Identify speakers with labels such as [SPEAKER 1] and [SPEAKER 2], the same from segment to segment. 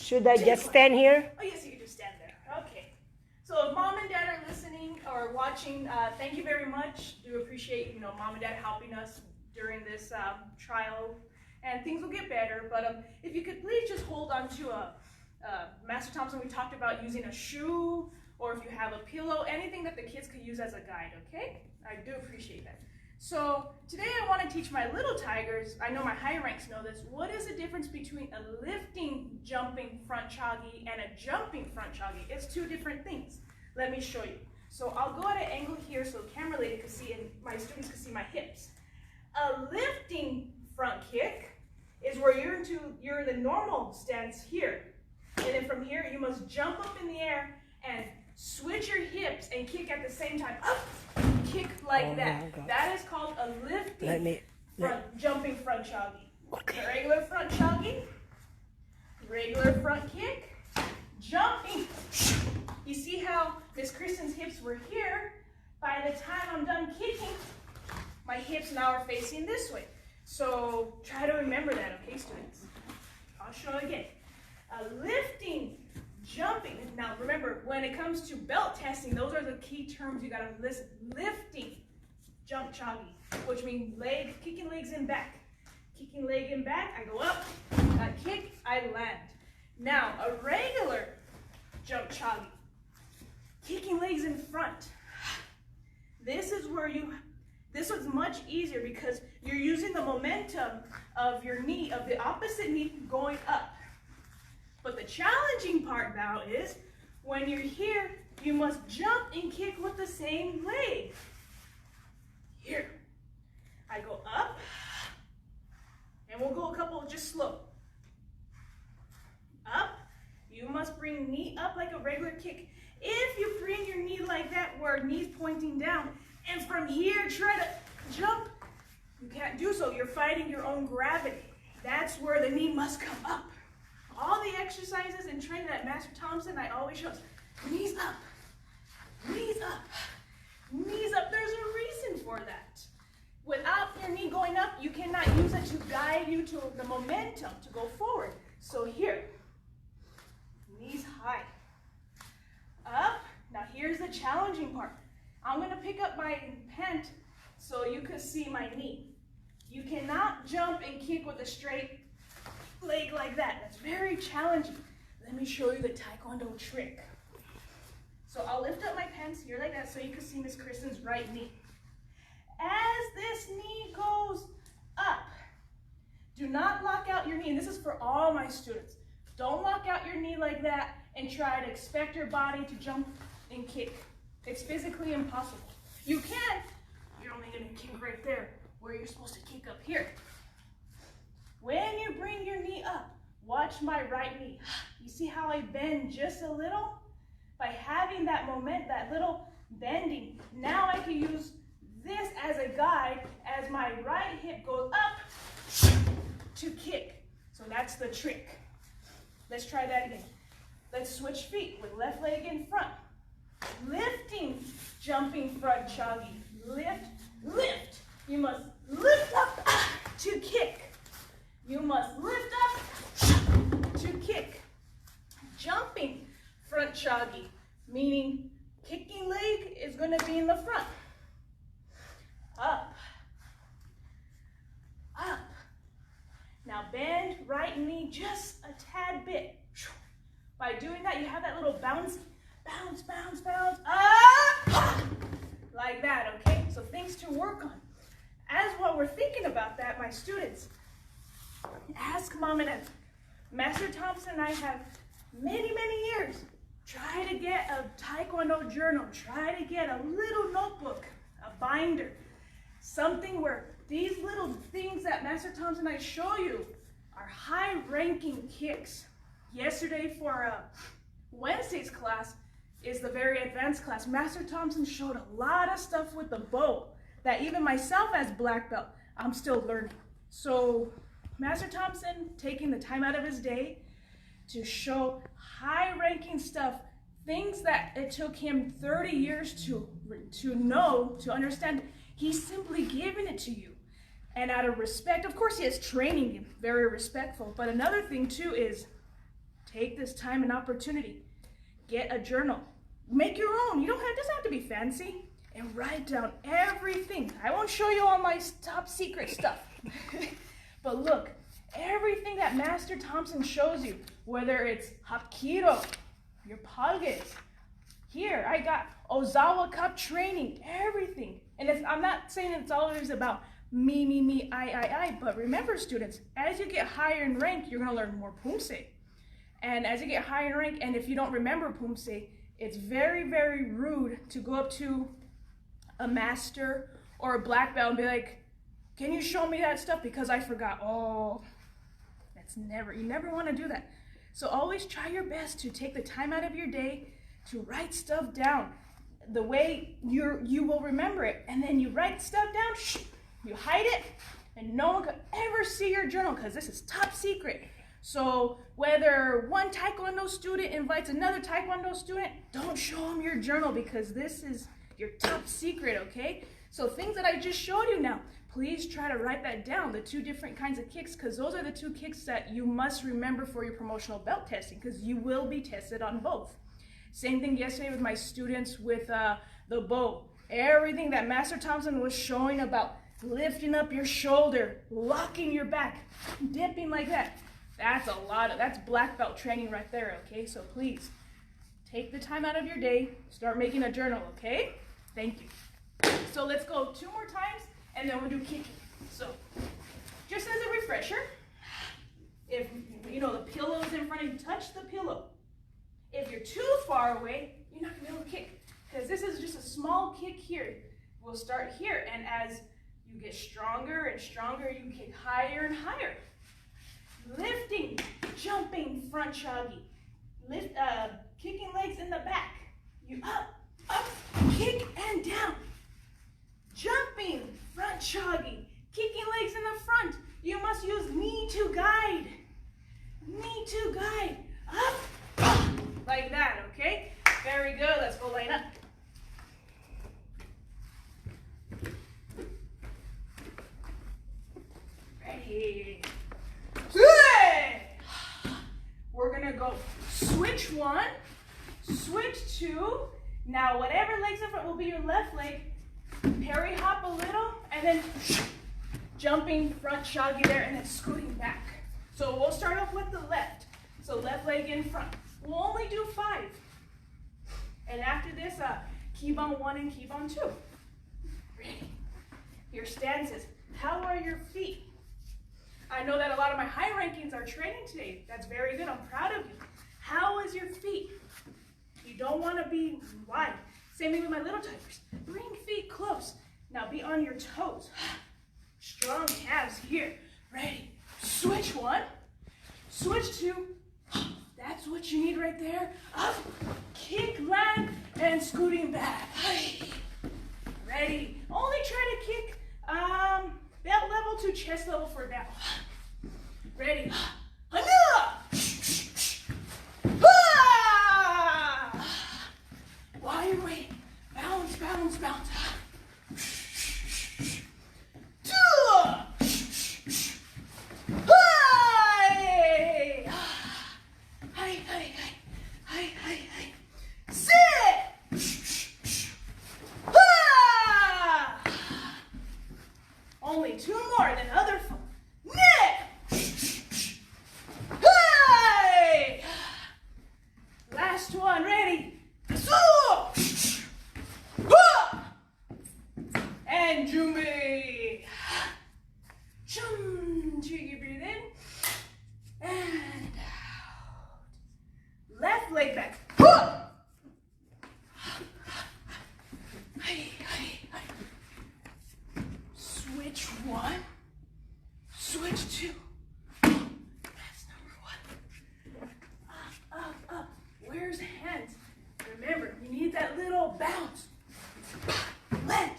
[SPEAKER 1] Should I just stand here?
[SPEAKER 2] Oh, yes, you can just stand there. Okay. So if mom and dad are listening or watching, thank you very much. Do appreciate, mom and dad helping us during this trial, and things will get better. But if you could please just hold on to Master Thompson, we talked about using a shoe, or if you have a pillow, anything that the kids could use as a guide, okay? I do appreciate that. So today I want to teach my little tigers, I know my high ranks know this, what is the difference between a lifting, jumping front choggy and a jumping front choggy? It's two different things. Let me show you. So I'll go at an angle here so the camera lady can see and my students can see my hips. A lifting front kick is where you're in the normal stance here. And then from here, you must jump up in the air and switch your hips and kick at the same time. Up, kick like that. That is called a lifting jumping front choggy. Okay. Regular front choggy, regular front kick, jumping. You see how Miss Kristen's hips were here? By the time I'm done kicking, my hips now are facing this way. So try to remember that, okay, students? I'll show you again. Lifting, jumping. Now remember, when it comes to belt testing, those are the key terms you gotta listen. Lifting, jump choggy, which means kicking legs in back. Kicking leg in back, I go up, I kick, I land. Now, a regular jump choggy, kicking legs in front. This is much easier because you're using the momentum of your knee, of the opposite knee going up. But the challenging part now is when you're here, you must jump and kick with the same leg. Here, I go up, and we'll go a couple just slow. Up, you must bring knee up like a regular kick. If you bring your knee like that, where knee's pointing down, and from here try to jump, you can't do so. You're fighting your own gravity. That's where the knee must come up. All the exercises and training at Master Thompson, I always show us, knees up, knees up, knees up. There's a reason for that. Without your knee going up, you cannot use it to guide you to the momentum to go forward. So here, knees high, up. Now here's the challenging part. I'm gonna pick up my pant so you can see my knee. You cannot jump and kick with a straight leg like that. That's very challenging. Let me show you the Taekwondo trick. So I'll lift up my pants here like that so you can see Miss Kristen's right knee. As this knee goes up, do not lock out your knee. And this is for all my students. Don't lock out your knee like that and try to expect your body to jump and kick. It's physically impossible. You can, you're only gonna kick right there where you're supposed to kick up here. When you bring your knee up, watch my right knee. You see how I bend just a little? By having that that little bending, now I can use this as a guide as my right hip goes up to kick. So that's the trick. Let's try that again. Let's switch feet with left leg in front. Lifting, jumping front choggy. Lift, lift. You must lift up to kick. You must lift up to kick. Jumping front choggy, meaning kicking leg is going to be in the front. Up, up. Now bend right knee just a tad bit. By doing that, you have that little bounce, bounce, bounce, bounce, up, like that, okay? So things to work on. As while we're thinking about that, my students, ask mom and dad. Master Thompson and I have many, many years. Try to get a Taekwondo journal. Try to get a little notebook, a binder, something where these little things that Master Thompson and I show you are high-ranking kicks. Yesterday for Wednesday's class is the very advanced class. Master Thompson showed a lot of stuff with the bow that even myself as black belt, I'm still learning. So Master Thompson taking the time out of his day to show high-ranking stuff, things that it took him 30 years to know, to understand. He's simply giving it to you. And out of respect, of course he has training, very respectful, but another thing too is take this time and opportunity. Get a journal. Make your own. It doesn't have to be fancy. And write down everything. I won't show you all my top secret stuff. But look, everything that Master Thompson shows you, whether it's Hapkido, your Palges, here I got Ozawa Cup training, everything. And I'm not saying it's always about me, I, but remember students, as you get higher in rank, you're gonna learn more Pumse. And as you get higher in rank, and if you don't remember Pumse, it's very, very rude to go up to a master or a black belt and be like, can you show me that stuff because I forgot? Oh, you never want to do that. So always try your best to take the time out of your day to write stuff down the way you will remember it. And then you write stuff down, you hide it, and no one could ever see your journal because this is top secret. So whether one Taekwondo student invites another Taekwondo student, don't show them your journal because this is your top secret, okay? So things that I just showed you now, please try to write that down, the 2 different kinds of kicks, because those are the 2 kicks that you must remember for your promotional belt testing, because you will be tested on both. Same thing yesterday with my students with the bow. Everything that Master Thompson was showing about lifting up your shoulder, locking your back, dipping like that. That's black belt training right there, okay? So please, take the time out of your day, start making a journal, okay? Thank you. So let's go 2 more times, and then we'll do kicking. So, just as a refresher, if the pillow is in front of you, touch the pillow. If you're too far away, you're not gonna be able to kick, because this is just a small kick here. We'll start here, and as you get stronger and stronger, you kick higher and higher. Lifting, jumping, front shoggy. Kicking legs in the back. You up, kick and down. Jumping, front shoggy. Kicking legs in the front. You must use knee to guide. Knee to guide. Up, like that, okay? Very good. Let's go line up. Ready. We're gonna go switch 1, switch 2. Now whatever leg's in front will be your left leg. Parry hop a little, and then jumping front shoggy there, and then scooting back. So we'll start off with the left. So left leg in front. We'll only do 5. And after this, Kibon 1 and Kibon 2. Ready? Your stances. How are your feet? I know that a lot of my high rankings are training today. That's very good. I'm proud of you. How is your feet? You don't want to be wide. Same thing with my little typers. Bring feet close. Now be on your toes. Strong calves here. Ready. Switch 1. Switch 2. That's what you need right there. Up. Kick, land, and scooting back. Ready. Only try to kick belt level to chest level for now. Ready. While you're waiting, bounce, bounce, bounce. Only 2 more, then other foot. Last one, ready? And Jumbi. Cheeky, breathe in. And out. Left leg back. Switch 1. Switch 2. That's number 1. Up, up. Where's hands? Remember, you need that little bounce. Land.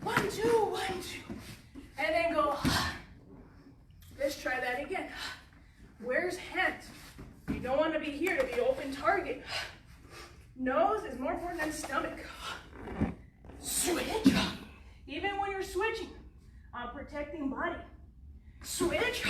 [SPEAKER 2] 1, 2, 1, 2. And then go. Let's try that again. Where's hands? You don't want to be here to be open target. Nose is more important than stomach. Switch. Even when you're switching, I'm protecting body. Switch.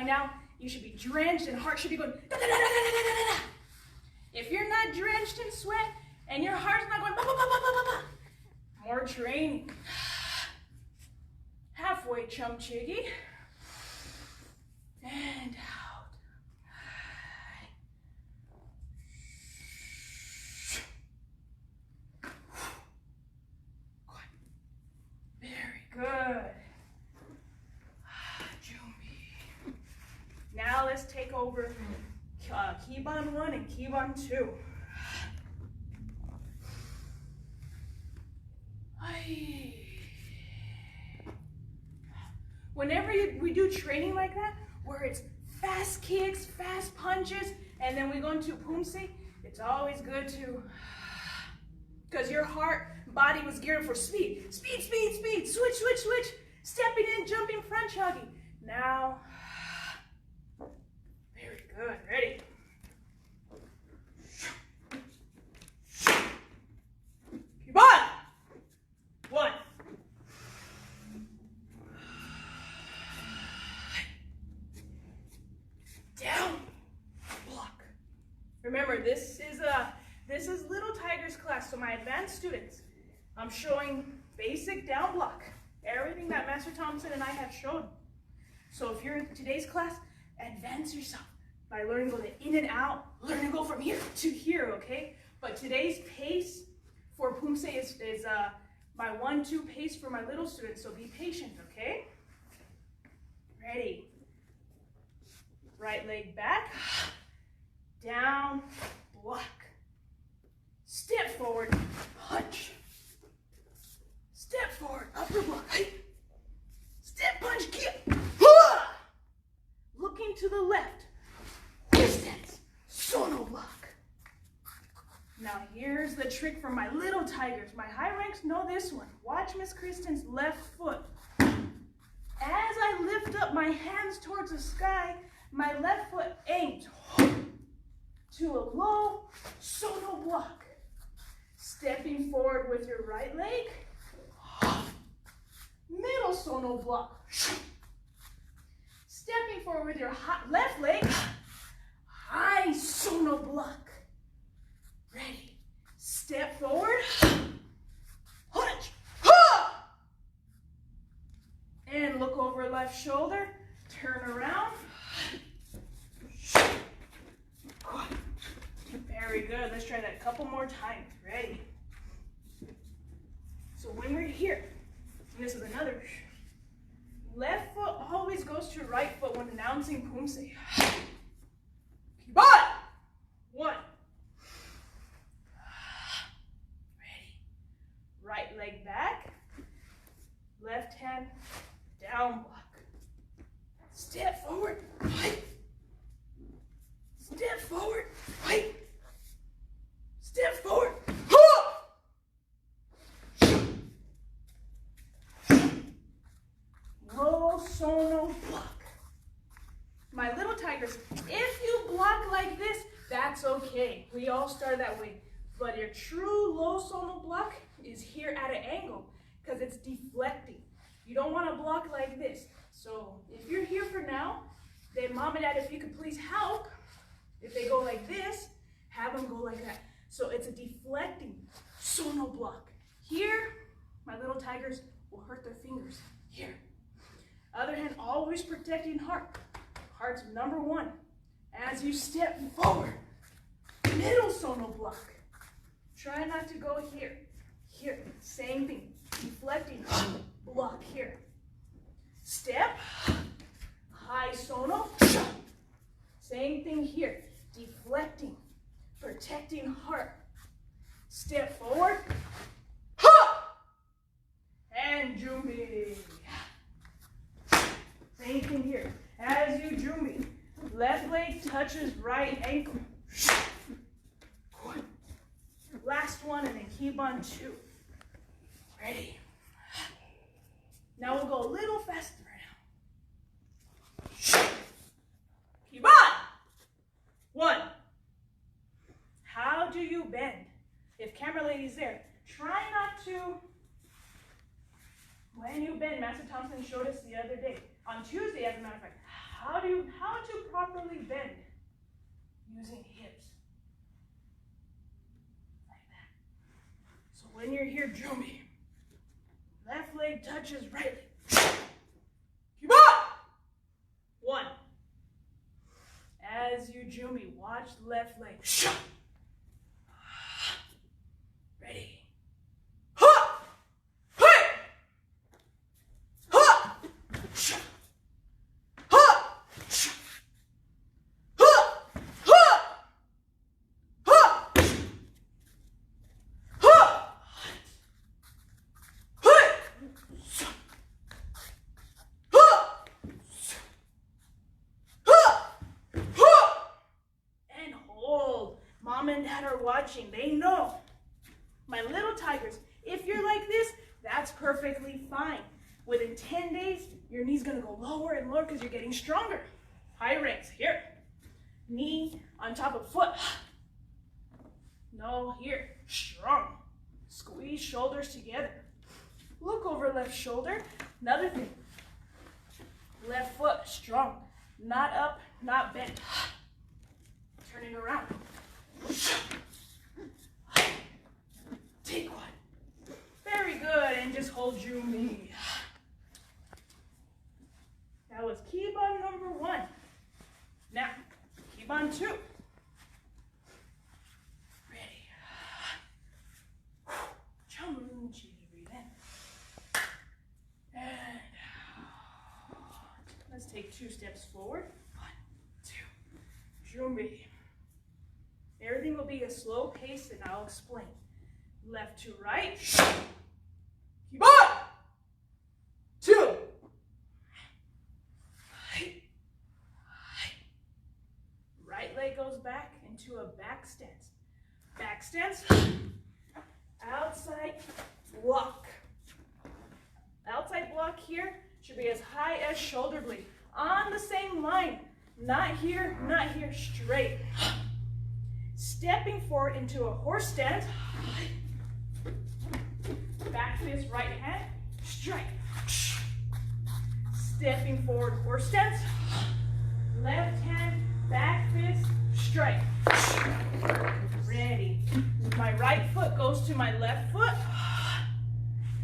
[SPEAKER 2] now, you should be drenched and heart should be going da, da, da, da, da, da, da, da. If you're not drenched in sweat and your heart's not going ba, ba, ba, ba, ba, ba, more training. Halfway, chum chiggy. And out. Very good. Jumbi. Now let's take over Kibon 1 and Kibon 2. Whenever we do training like that, where it's fast kicks, fast punches, and then we go into Pumse, it's always good to, because your body was geared for speed. Speed, speed, speed, switch, switch, switch. Stepping in, jumping, front chugging. Now, very good, ready. Keep on. 1. Down. Block. Remember, this is Little Tiger's class, so my advanced students, I'm showing basic down block. Everything that Master Thompson and I have shown. So if you're in today's class, advance yourself by learning to go in and out, learn to go from here to here, okay? But today's pace for Pumse is my 1-2 pace for my little students, so be patient, okay? Ready. Right leg back, down, block. Step forward, punch. Step forward, upper block. Step punch, kick. Looking to the left. Distance, sono block. Now here's the trick for my little tigers. My high ranks know this one. Watch Miss Kristen's left foot. As I lift up my hands towards the sky, my left foot aims to a low sono block. Stepping forward with your right leg, middle sono block. Stepping forward with your left leg, high sono block. Ready. Step forward, punch, and look over left shoulder, turn around. Very good. Let's try that a couple more times. Ready? So when we're here, and this is another, left foot always goes to right foot when announcing Pumse. Keep on. 1. Ready. Right leg back. Left hand down block. Step forward. Right. Step forward. Right. Step forward. Low sono block. My little tigers, if you block like this, that's okay. We all start that way. But your true low sono block is here at an angle because it's deflecting. You don't want to block like this. So if you're here for now, then Mom and Dad, if you could please help, if they go like this, have them go like that. So it's a deflecting sono block. Here, my little tigers will hurt their fingers. Here. Other hand, always protecting heart. Heart's number 1. As you step forward, middle sono block. Try not to go here. Here, same thing. Deflecting block here. Step, high sono. Same thing here. Deflecting, protecting heart. Step forward. And Jumbi. Same thing here. As you Jumbi, left leg touches right ankle. Good. Last one, and then Kibon 2. Ready. Now we'll go a little faster now. Kibon. 1. How do you bend? If camera lady's there, try not to, when you bend, Master Thompson showed us the other day, on Tuesday as a matter of fact, how to properly bend using hips. Like that. So when you're here, Jumi, left leg touches right leg. Kibon! 1. As you Jumi, watch left leg. Ready. And Dad are watching, they know. My little tigers, if you're like this, that's perfectly fine. Within 10 days, your knee's gonna go lower and lower because you're getting stronger. High ranks, here. Knee on top of foot. No, here, strong. Squeeze shoulders together. Look over left shoulder. Another thing, left foot, strong. Not up, not bent. Turning around. Take 1. Very good, and just hold Jumi. That was Kibon number 1. Now, Kibon 2. Ready. Jump, breathe in. And let's take 2 steps forward. 1, 2. Jumi. Everything will be a slow pace, and I'll explain. Left to right. Kibon! 2. Right leg goes back into a back stance. Back stance. Outside block. Outside block here should be as high as shoulder blade. On the same line. Not here, straight. Stepping forward into a horse stance. Back fist, right hand, strike. Stepping forward, horse stance. Left hand, back fist, strike. Ready. My right foot goes to my left foot.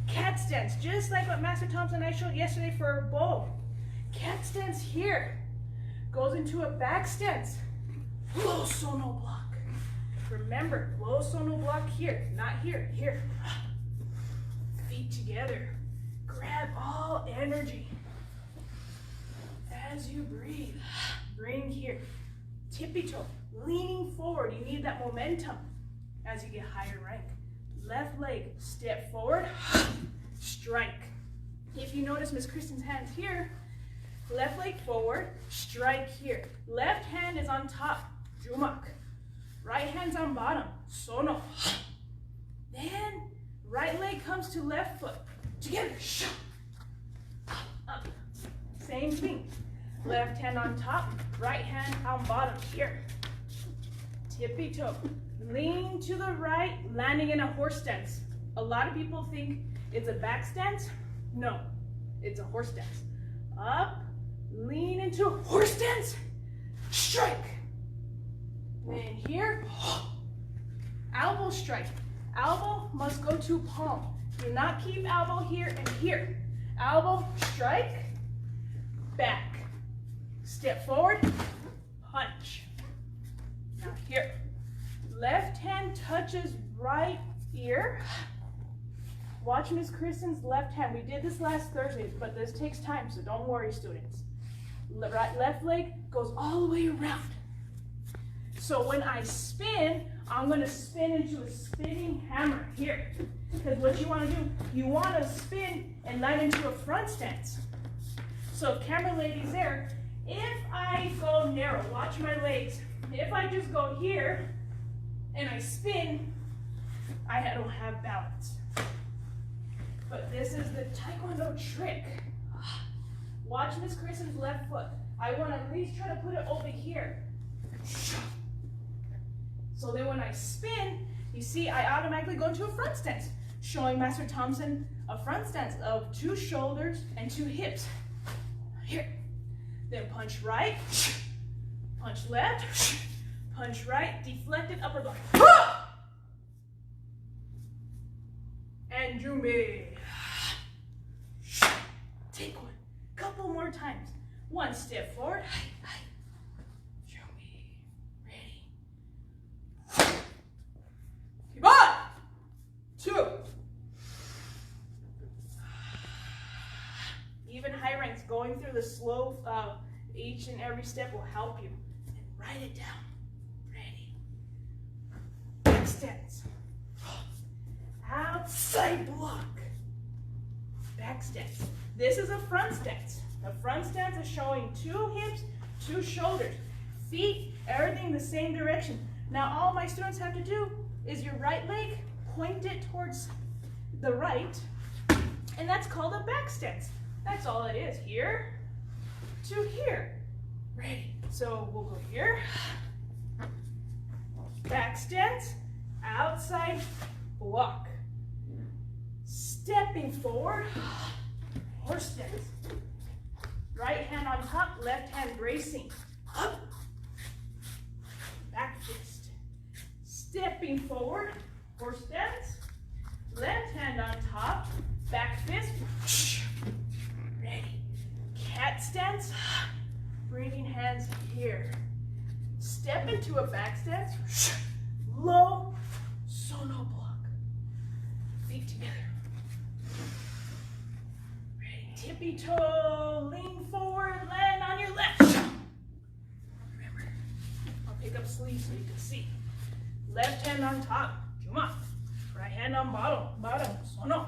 [SPEAKER 2] Cat stance, just like what Master Thompson and I showed yesterday for a bow. Cat stance here. Goes into a back stance. Low sono block. Remember, low sono block here, not here, here. Feet together. Grab all energy. As you breathe, bring here. Tippy toe, leaning forward. You need that momentum as you get higher rank. Left leg, step forward, strike. If you notice Miss Kristen's hands here, left leg forward, strike here. Left hand is on top, jumak. Right hand's on bottom, sono. Then, right leg comes to left foot. Together, up. Same thing. Left hand on top, right hand on bottom, here. Tippy toe. Lean to the right, landing in a horse stance. A lot of people think it's a back stance. No, it's a horse stance. Up, lean into a horse stance, strike. Then here, elbow strike. Elbow must go to palm. Do not keep elbow here and here. Elbow, strike, back. Step forward, punch. Now here, left hand touches right ear. Watch Miss Kristen's left hand. We did this last Thursday, but this takes time, so don't worry, students. Left leg goes all the way around. So when I spin, I'm going to spin into a spinning hammer here. Because what you want to do, you want to spin and land into a front stance. So camera ladies there, if I go narrow, watch my legs. If I just go here and I spin, I don't have balance. But this is the Taekwondo trick. Watch Miss Kristen's left foot. I want to at least try to put it over here. So then when I spin, you see I automatically go into a front stance, showing Master Thompson a front stance of 2 shoulders and 2 hips. Here. Then punch right, punch left, punch right, deflected upper block. And Jumbi. Take one. Couple more times. One step forward. Jumbi. Ready. Kibon. 2. Even high ranks, going through the slow, each and every step will help you. And write it down. Ready. Back stance. Outside block. Back stance. This is a front stance. The front stance is showing 2 hips, 2 shoulders, feet, everything the same direction. Now all my students have to do is your right leg, point it towards the right, and that's called a back stance. That's all it is. Here to here. Ready. So we'll go here. Back stance, outside block. Stepping forward, horse stance. Right hand on top, left hand bracing. Up. Back fist. Stepping forward, horse stance. Left hand on top, back fist. Ready. Cat stance. Bringing hands here. Step into a back stance. Low sono block. Feet together. Ready. Tippy toe. Lean forward. Land on your left. Remember, I'll pick up sleeve so you can see. Left hand on top. Juma. Right hand on bottom. Sono.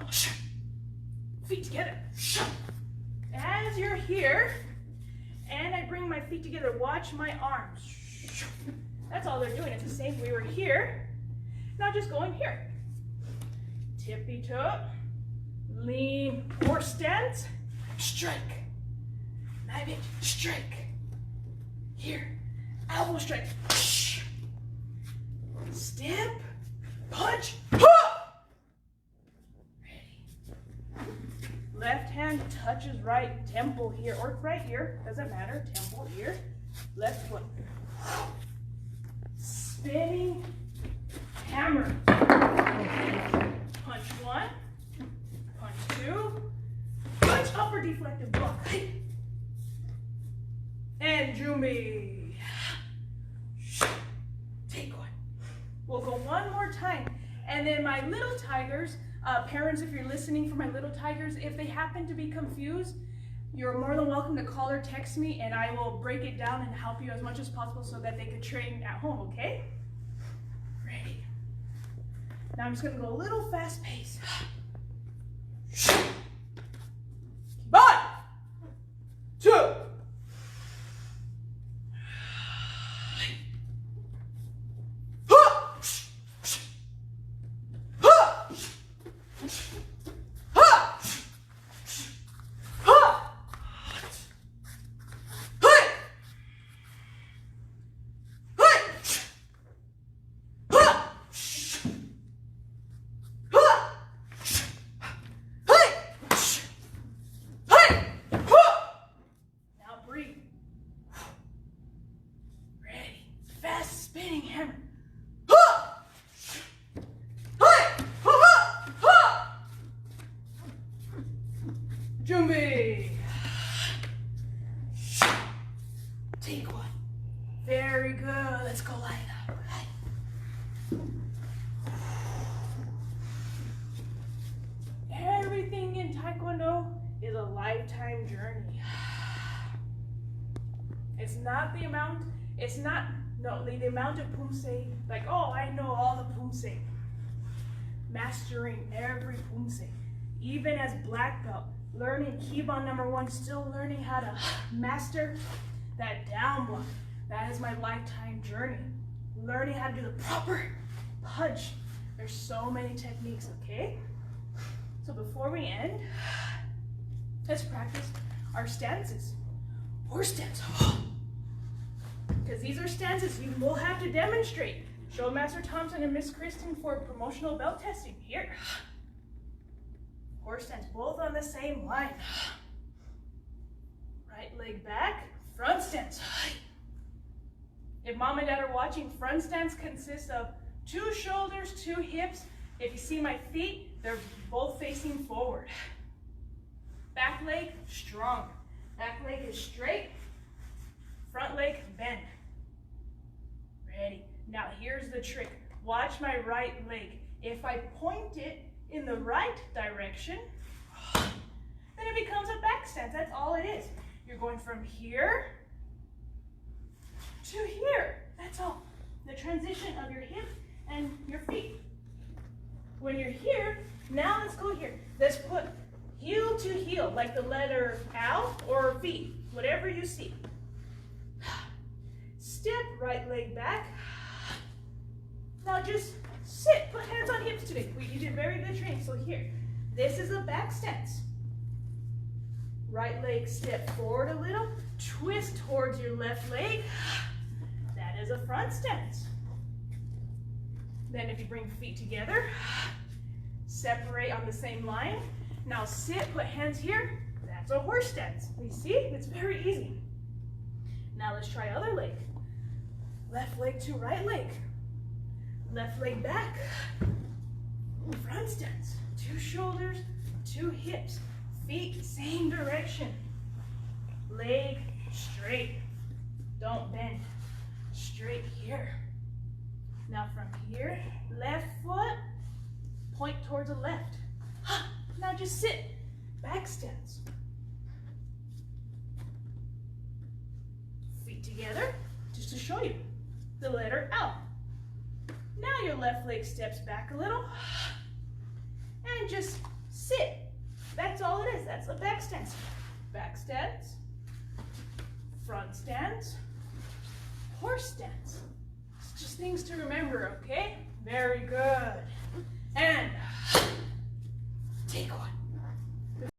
[SPEAKER 2] Feet together. As you're here, and I bring my feet together, watch my arms. That's all they're doing. It's the same. We were here. Now just going here. Tippy toe. Lean. Horse stance. Strike. Knife it. Strike. Here. Elbow strike. Step. Punch. Left hand touches right temple here, or right here, doesn't matter, temple here. Left foot. Spinning hammer. Punch 1, punch 2, punch upper deflective block. And Jumbi. Take one. We'll go one more time. And then my little tigers, parents, if you're listening for my little tigers, if they happen to be confused, you're more than welcome to call or text me, and I will break it down and help you as much as possible so that they can train at home, okay? Ready. Now I'm just gonna go a little fast pace. Kibon. 2. Jumbi. Take one. Very good. Let's go line up. Everything in Taekwondo is a lifetime journey. It's not the amount, the amount of pumse, like, oh, I know all the pumse. Mastering every pumse. Even as black belt, learning Kibon #1, still learning how to master that down block. That is my lifetime journey. Learning how to do the proper punch. There's so many techniques, okay? So before we end, let's practice our stances. Horse stance. Because these are stances you will have to demonstrate. Show Master Thompson and Miss Kristen for promotional belt testing. Here. Horse stance, both on the same line. Right leg back, front stance. If mom and dad are watching, front stance consists of 2 shoulders, 2 hips. If you see my feet, they're both facing forward. Back leg strong. Back leg is straight. Front leg bend. Ready. Now here's the trick. Watch my right leg. If I point it in the right direction, then it becomes a back stance. That's all it is. You're going from here to here. That's all. The transition of your hip and your feet. When you're here, now let's go here. Let's put heel to heel, like the letter L or V, whatever you see. Step right leg back. Now just sit, put hands on hips today. You did very good training. So here, this is a back stance. Right leg step forward a little, twist towards your left leg. That is a front stance. Then if you bring feet together, separate on the same line. Now sit, put hands here. That's a horse stance. You see, it's very easy. Now let's try other leg. Left leg to right leg. Left leg back. Front stance. 2 shoulders, 2 hips. Feet same direction. Leg straight. Don't bend. Straight here. Now from here, left foot, point towards the left. Now just sit. Back stance. Feet together, just to show you. The letter L. Now your left leg steps back a little. And just sit. That's all it is. That's a back stance. Back stance. Front stance. Horse stance. It's just things to remember, okay? Very good. And take one.